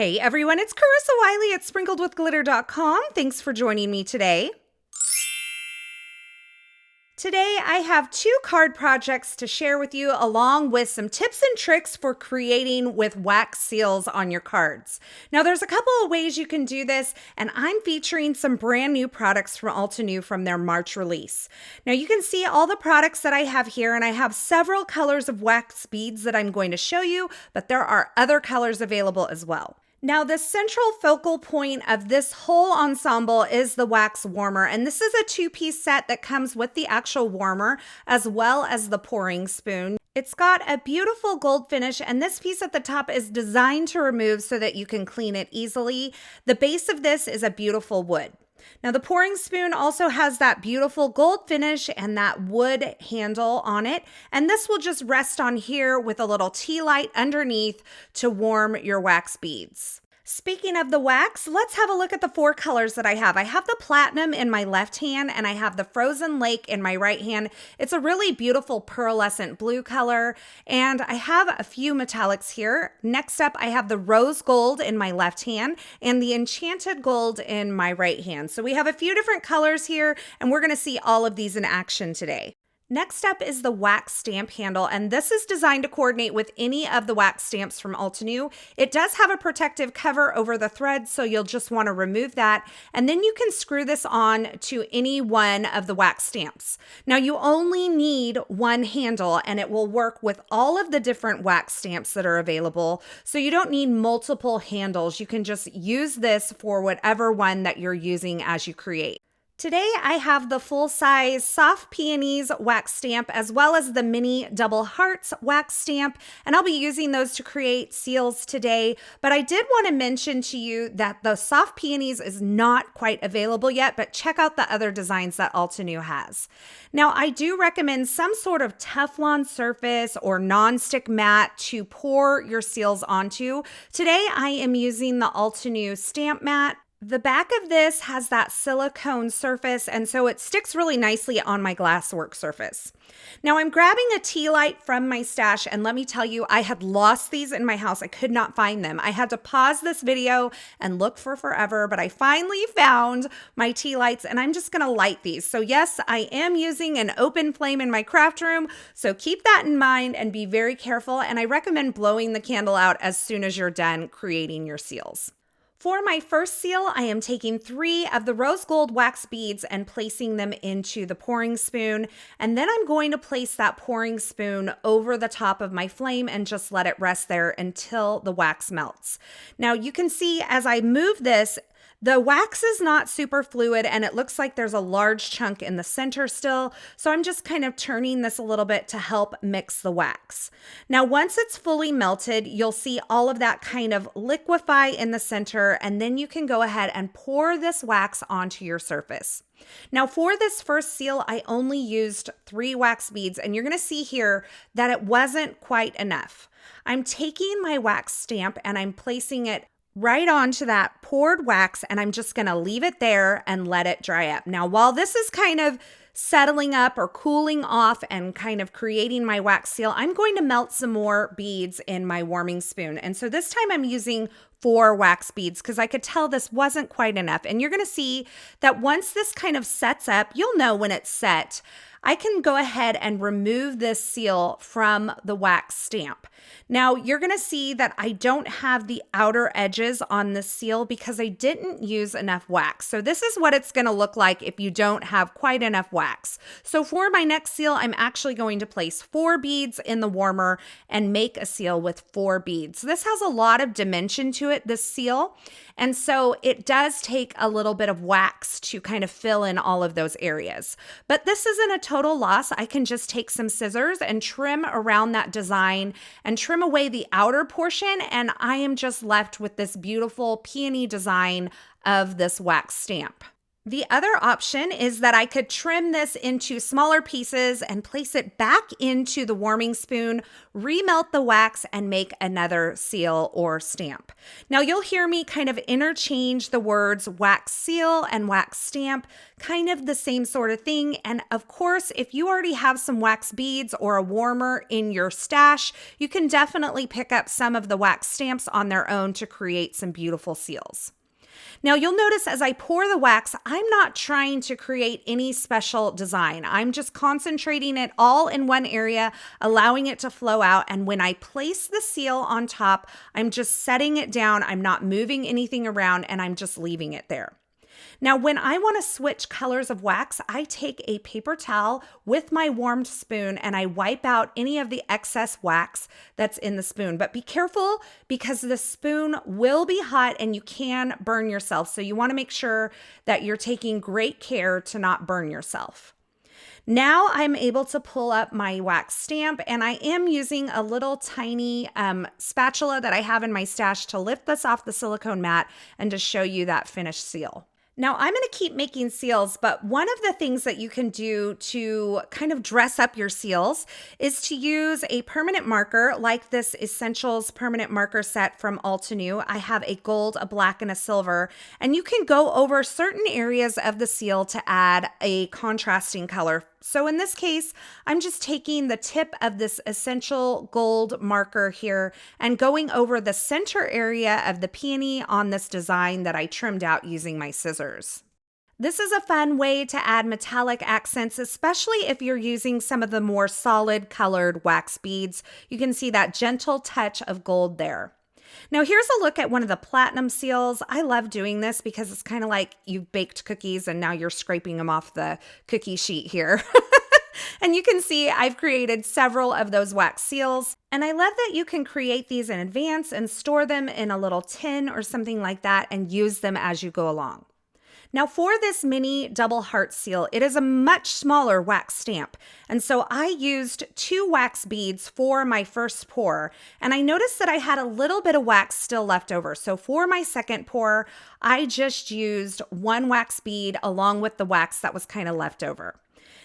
Hey everyone, it's Carissa Wiley at sprinkledwithglitter.com. Thanks for joining me today. Today I have two card projects to share with you along with some tips and tricks for creating with wax seals on your cards. Now there's a couple of ways you can do this, and I'm featuring some brand new products from Altenew from their March release. Now you can see all the products that I have here, and I have several colors of wax beads that I'm going to show you, but there are other colors available as well. Now, the central focal point of this whole ensemble is the wax warmer, and this is a two-piece set that comes with the actual warmer as well as the pouring spoon. It's got a beautiful gold finish, and this piece at the top is designed to remove so that you can clean it easily. The base of this is a beautiful wood. Now, the pouring spoon also has that beautiful gold finish and that wood handle on it, and this will just rest on here with a little tea light underneath to warm your wax beads. Speaking of the wax, let's have a look at the four colors that I have. I have the platinum in my left hand, and I have the frozen lake in my right hand. It's a really beautiful pearlescent blue color, and I have a few metallics here. Next up, I have the rose gold in my left hand and the enchanted gold in my right hand. So we have a few different colors here, and we're going to see all of these in action today. Next up is the wax stamp handle, and this is designed to coordinate with any of the wax stamps from Altenew. It does have a protective cover over the thread, so you'll just want to remove that, and then you can screw this on to any one of the wax stamps. Now, you only need one handle, and it will work with all of the different wax stamps that are available, so you don't need multiple handles. You can just use this for whatever one that you're using as you create. Today I have the full-size Soft Peonies wax stamp as well as the mini Double Hearts wax stamp, and I'll be using those to create seals today. But I did want to mention to you that the Soft Peonies is not quite available yet, but check out the other designs that Altenew has. Now, I do recommend some sort of Teflon surface or non-stick mat to pour your seals onto. Today I am using the Altenew stamp mat. The back of this has that silicone surface, and so it sticks really nicely on my glasswork surface. Now I'm grabbing a tea light from my stash, and let me tell you, I had lost these in my house. I could not find them. I had to pause this video and look for forever, but I finally found my tea lights, and I'm just gonna light these. So yes, I am using an open flame in my craft room, so keep that in mind and be very careful, and I recommend blowing the candle out as soon as you're done creating your seals. For my first seal, I am taking 3 of the rose gold wax beads and placing them into the pouring spoon. And then I'm going to place that pouring spoon over the top of my flame and just let it rest there until the wax melts. Now you can see as I move this, the wax is not super fluid, and it looks like there's a large chunk in the center still, so I'm just kind of turning this a little bit to help mix the wax. Now, once it's fully melted, you'll see all of that kind of liquefy in the center, and then you can go ahead and pour this wax onto your surface. Now, for this first seal, I only used 3 wax beads, and you're going to see here that it wasn't quite enough. I'm taking my wax stamp and I'm placing it right onto that poured wax, and I'm just gonna leave it there and let it dry up. Now, while this is kind of settling up or cooling off and kind of creating my wax seal, I'm going to melt some more beads in my warming spoon. And so this time I'm using 4 wax beads because I could tell this wasn't quite enough. And you're gonna see that once this kind of sets up, you'll know when it's set. I can go ahead and remove this seal from the wax stamp. Now you're gonna see that I don't have the outer edges on the seal because I didn't use enough wax. So this is what it's gonna look like if you don't have quite enough wax. So for my next seal, I'm actually going to place 4 beads in the warmer and make a seal with 4 beads. This has a lot of dimension to it, this seal. And so it does take a little bit of wax to kind of fill in all of those areas. But this isn't a total loss. I can just take some scissors and trim around that design and trim away the outer portion, and I am just left with this beautiful peony design of this wax stamp. The other option is that I could trim this into smaller pieces and place it back into the warming spoon, remelt the wax, and make another seal or stamp. Now you'll hear me kind of interchange the words wax seal and wax stamp, kind of the same sort of thing. And of course, if you already have some wax beads or a warmer in your stash, you can definitely pick up some of the wax stamps on their own to create some beautiful seals. Now you'll notice as I pour the wax, I'm not trying to create any special design. I'm just concentrating it all in one area, allowing it to flow out. And when I place the seal on top, I'm just setting it down. I'm not moving anything around and I'm just leaving it there. Now, when I want to switch colors of wax, I take a paper towel with my warmed spoon and I wipe out any of the excess wax that's in the spoon. But be careful because the spoon will be hot and you can burn yourself. So you want to make sure that you're taking great care to not burn yourself. Now I'm able to pull up my wax stamp and I am using a little tiny spatula that I have in my stash to lift this off the silicone mat and to show you that finished seal. Now, I'm going to keep making seals, but one of the things that you can do to kind of dress up your seals is to use a permanent marker like this Essentials permanent marker set from Altenew. I have a gold, a black, and a silver, and you can go over certain areas of the seal to add a contrasting color. So in this case, I'm just taking the tip of this essential gold marker here and going over the center area of the peony on this design that I trimmed out using my scissors. This is a fun way to add metallic accents, especially if you're using some of the more solid colored wax beads. You can see that gentle touch of gold there. Now here's a look at one of the platinum seals. I love doing this because it's kind of like you've baked cookies and now you're scraping them off the cookie sheet here. And you can see I've created several of those wax seals. And I love that you can create these in advance and store them in a little tin or something like that and use them as you go along. Now for this mini double heart seal, it is a much smaller wax stamp. And so I used 2 wax beads for my first pour. And I noticed that I had a little bit of wax still left over. So for my second pour, I just used 1 wax bead along with the wax that was kind of left over.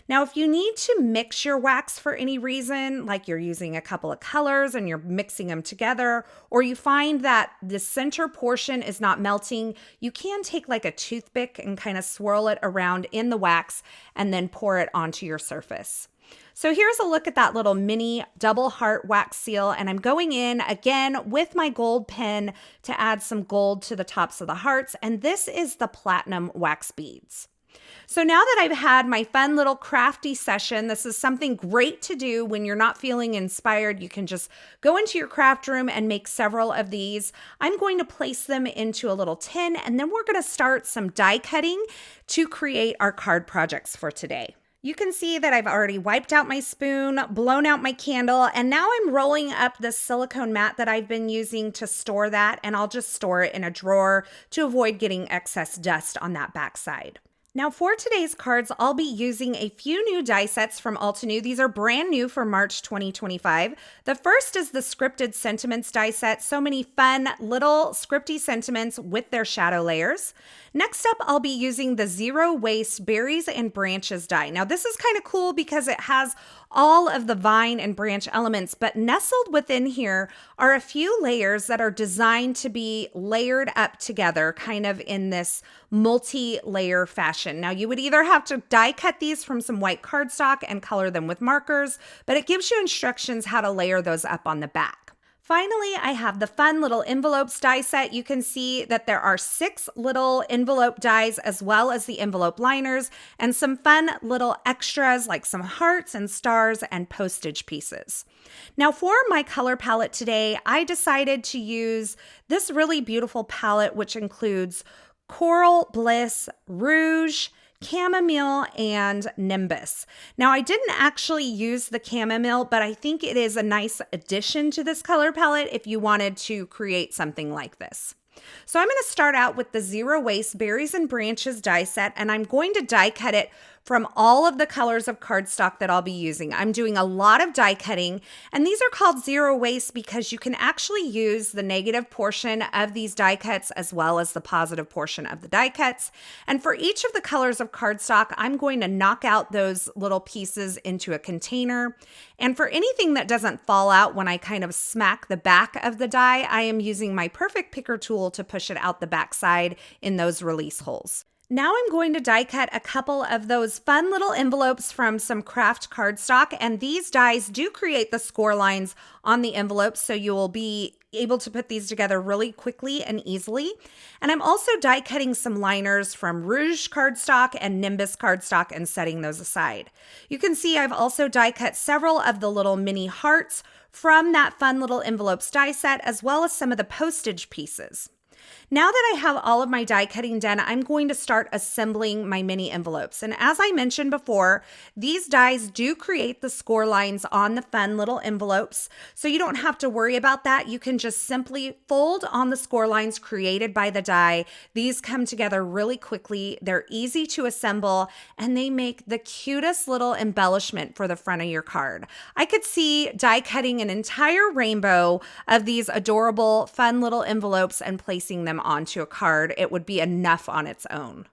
Now, if you need to mix your wax for any reason, like you're using a couple of colors and you're mixing them together, or you find that the center portion is not melting, you can take like a toothpick and kind of swirl it around in the wax and then pour it onto your surface. So here's a look at that little mini double heart wax seal, and I'm going in again with my gold pen to add some gold to the tops of the hearts, and this is the platinum wax beads. So now that I've had my fun little crafty session, this is something great to do when you're not feeling inspired. You can just go into your craft room and make several of these. I'm going to place them into a little tin, and then we're going to start some die cutting to create our card projects for today. You can see that I've already wiped out my spoon, blown out my candle, and now I'm rolling up the silicone mat that I've been using to store that, and I'll just store it in a drawer to avoid getting excess dust on that backside. Now for today's cards, I'll be using a few new die sets from Altenew. These are brand new for March 2025. The first is the Scripted Sentiments die set. So many fun little scripty sentiments with their shadow layers. Next up, I'll be using the Zero Waste Berries and Branches die. Now this is kind of cool because it has all of the vine and branch elements, but nestled within here are a few layers that are designed to be layered up together, kind of in this multi-layer fashion. Now you would either have to die cut these from some white cardstock and color them with markers, but it gives you instructions how to layer those up on the back. Finally, I have the fun little envelopes die set. You can see that there are 6 little envelope dies as well as the envelope liners and some fun little extras like some hearts and stars and postage pieces. Now for my color palette today, I decided to use this really beautiful palette which includes Coral, Bliss, Rouge, Chamomile, and Nimbus. Now, I didn't actually use the chamomile, but I think it is a nice addition to this color palette if you wanted to create something like this. So I'm going to start out with the Zero Waste Berries and Branches die set, and I'm going to die cut it from all of the colors of cardstock that I'll be using. I'm doing a lot of die cutting, and these are called zero waste because you can actually use the negative portion of these die cuts as well as the positive portion of the die cuts. And for each of the colors of cardstock, I'm going to knock out those little pieces into a container. And for anything that doesn't fall out when I kind of smack the back of the die, I am using my Perfect Picker tool to push it out the backside in those release holes. Now I'm going to die cut a couple of those fun little envelopes from some craft cardstock, and these dies do create the score lines on the envelopes, so you will be able to put these together really quickly and easily. And I'm also die cutting some liners from Rouge cardstock and Nimbus cardstock and setting those aside. You can see I've also die cut several of the little mini hearts from that fun little envelopes die set, as well as some of the postage pieces. Now that I have all of my die cutting done, I'm going to start assembling my mini envelopes. And as I mentioned before, these dies do create the score lines on the fun little envelopes, so you don't have to worry about that. You can just simply fold on the score lines created by the die. These come together really quickly. They're easy to assemble, and they make the cutest little embellishment for the front of your card. I could see die cutting an entire rainbow of these adorable, fun little envelopes and placing them onto a card. It would be enough on its own.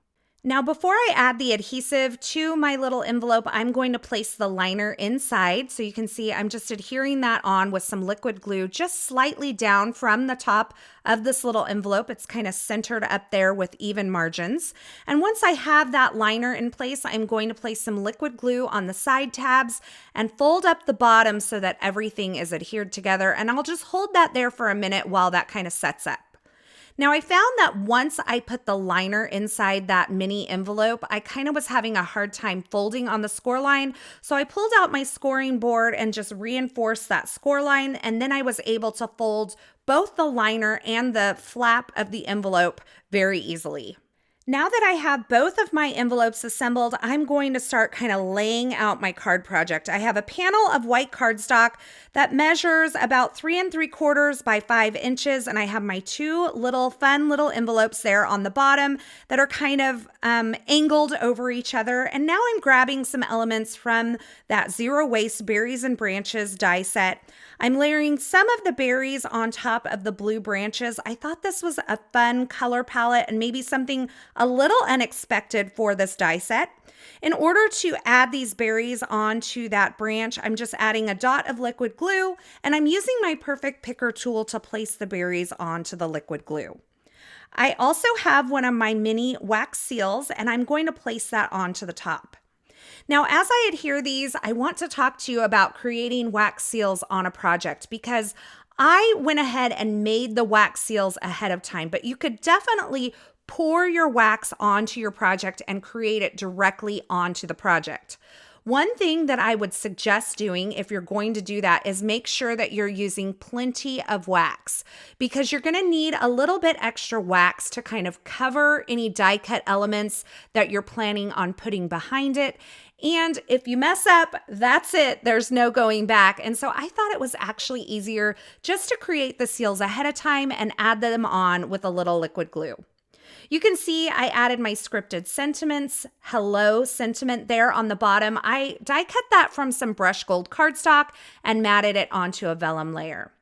Now, before I add the adhesive to my little envelope, I'm going to place the liner inside. So you can see I'm just adhering that on with some liquid glue just slightly down from the top of this little envelope. It's kind of centered up there with even margins. And once I have that liner in place, I'm going to place some liquid glue on the side tabs and fold up the bottom so that everything is adhered together. And I'll just hold that there for a minute while that kind of sets up. Now, I found that once I put the liner inside that mini envelope, I kind of was having a hard time folding on the score line. So I pulled out my scoring board and just reinforced that score line. And then I was able to fold both the liner and the flap of the envelope very easily. Now that I have both of my envelopes assembled, I'm going to start kind of laying out my card project. I have a panel of white cardstock that measures about 3 3/4 by 5 inches, and I have my two little fun little envelopes there on the bottom that are kind of angled over each other. And now I'm grabbing some elements from that Zero Waste Berries and Branches die set. I'm layering some of the berries on top of the blue branches. I thought this was a fun color palette and maybe something a little unexpected for this die set. In order to add these berries onto that branch, I'm just adding a dot of liquid glue, and I'm using my Perfect Picker tool to place the berries onto the liquid glue. I also have one of my mini wax seals, and I'm going to place that onto the top. Now, as I adhere these, I want to talk to you about creating wax seals on a project because I went ahead and made the wax seals ahead of time, but you could definitely pour your wax onto your project and create it directly onto the project. One thing that I would suggest doing if you're going to do that is make sure that you're using plenty of wax because you're going to need a little bit extra wax to kind of cover any die cut elements that you're planning on putting behind it. And if you mess up, that's it. There's no going back. And so I thought it was actually easier just to create the seals ahead of time and add them on with a little liquid glue. You can see I added my scripted sentiments, hello sentiment there on the bottom. I die cut that from some brushed gold cardstock and matted it onto a vellum layer.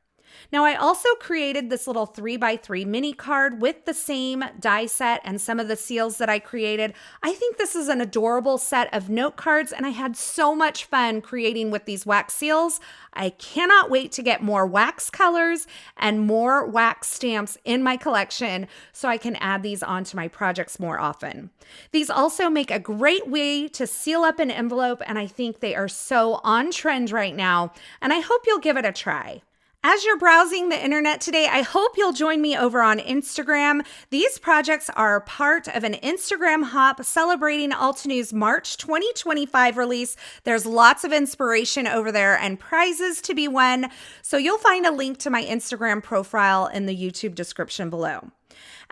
Now, I also created this little 3x3 mini card with the same die set and some of the seals that I created. I think this is an adorable set of note cards, and I had so much fun creating with these wax seals. I cannot wait to get more wax colors and more wax stamps in my collection so I can add these onto my projects more often. These also make a great way to seal up an envelope, and I think they are so on trend right now, and I hope you'll give it a try. As you're browsing the internet today, I hope you'll join me over on Instagram. These projects are part of an Instagram hop celebrating Altenew's March 2025 release. There's lots of inspiration over there and prizes to be won. So you'll find a link to my Instagram profile in the YouTube description below.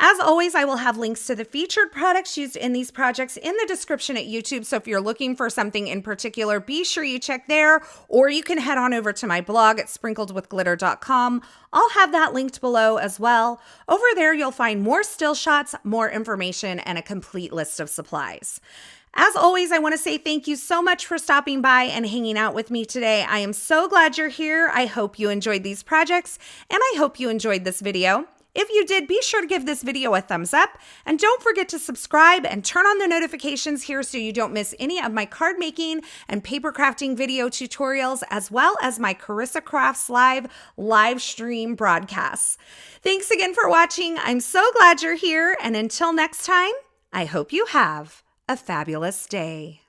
As always, I will have links to the featured products used in these projects in the description at YouTube. So if you're looking for something in particular, be sure you check there, or you can head on over to my blog at sprinkledwithglitter.com. I'll have that linked below as well. Over there, you'll find more still shots, more information, and a complete list of supplies. As always, I want to say thank you so much for stopping by and hanging out with me today. I am so glad you're here. I hope you enjoyed these projects, and I hope you enjoyed this video. If you did, be sure to give this video a thumbs up, and don't forget to subscribe and turn on the notifications here so you don't miss any of my card making and paper crafting video tutorials, as well as my Carissa Crafts live stream broadcasts. Thanks again for watching. I'm so glad you're here, and until next time, I hope you have a fabulous day.